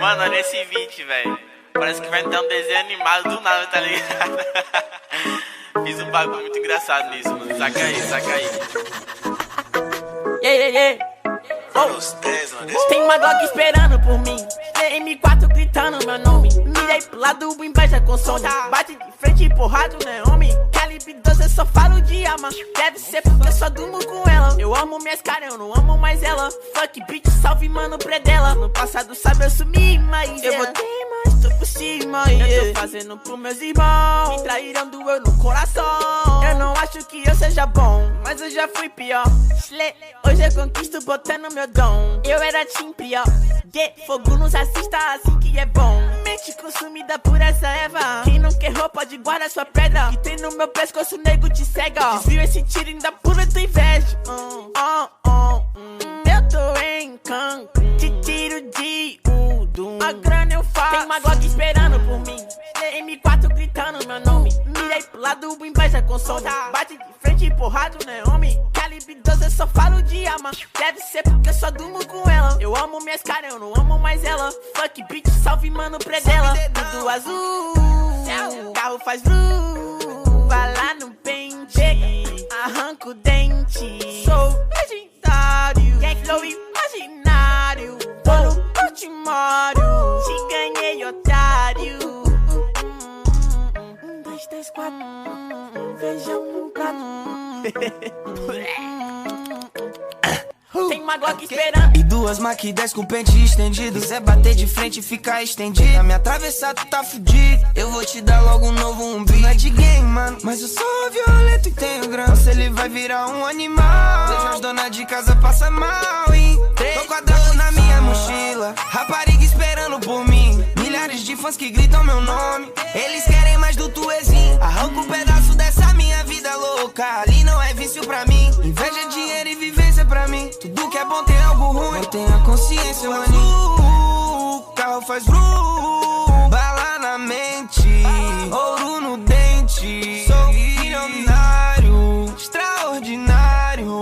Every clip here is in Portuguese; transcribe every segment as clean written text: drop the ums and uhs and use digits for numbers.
Mano, olha esse vídeo, velho. Parece que vai entrar um desenho animado do nada, tá ligado? Fiz um bagulho muito engraçado nisso, mano. Saca aí, saca aí. Oh. Tem uma Glock esperando por mim, M4 gritando meu nome. Mirei pro lado, inveja consome. Bate de frente e porrado, né, homem? Calibre 12, eu só falo de arma. Deve ser porque eu só durmo com ela. Eu amo minhas caras, eu não amo mais ela. Fuck bitch, salve mano, predela. No passado sabe eu sumi, mas eu voltei, mas tô por cima, Eu tô fazendo pros meus irmãos. Me traíram, doeu no coração. Eu não acho que eu seja bom, mas eu já fui pior. Hoje eu conquisto botando meu dom. Eu era team pior. Fogo nos assista assim que é bom. Mente consumida por essa erva. Quem não quer roupa de guarda sua pedra. Que tem no meu pescoço, nego te cega. Desvio esse tiro ainda pura tua inveja. Eu tô em Cancún. Te tiro de Udum. A grana eu faço. Tem uma Glock esperando por mim. M4 gritando meu nome. Mirei pro lado, inveja consome. Bate de frente e porrado, né, homem? Calibre 12, eu só falo de arma. Deve ser porque eu só durmo com ela. Eu amo minhas caras, eu não amo mais ela. Fuck bitch, salve mano, predela. Tudo azul, carro faz blue. Vai lá no pente, arranca o dente. Sou legendário, gang flow imaginário. Tô no Portimório, te ganhei, otário. 1, 2, 3, 4, feijão no prato. Tem uma Glock esperando. E duas Mac 10 com pente estendido. Quiser bater de frente e ficar estendido. Pra me atravessar tu tá fudido. Eu vou te dar logo um novo umbigo. Não é de game, mano, mas eu sou violento e tenho grana. Se ele vai virar um animal. Deixa as donas de casa passar mal, hein? Tô quadrado na minha mochila. Rapariga esperando por mim. Milhares de fãs que gritam meu nome. Eles querem mais do tuezinho. Arranca um pedaço dessa minha vida louca. Ali não é vício pra mim. Inveja, dinheiro e vivência pra mim. Tudo que é bom tem algo ruim. Mantenha a consciência, maninho. Carro faz blue. Bala na mente. Ouro no dente. Sou milionário. Extraordinário.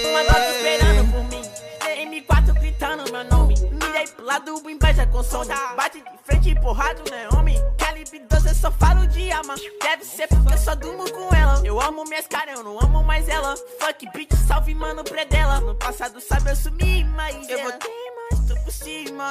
Uma Glock esperando por mim. M4 gritando meu nome. Mirei pro lado, inveja consome. Bate de frente e porrado, né, homem? Calibre 12, eu só falo de arma. Deve ser porque eu só durmo com ela. Eu amo minhas caras, eu não amo mais ela. Fuck bitch, salve mano, predela. No passado sabe eu sumi, mas eu voltei, mas tô por cima.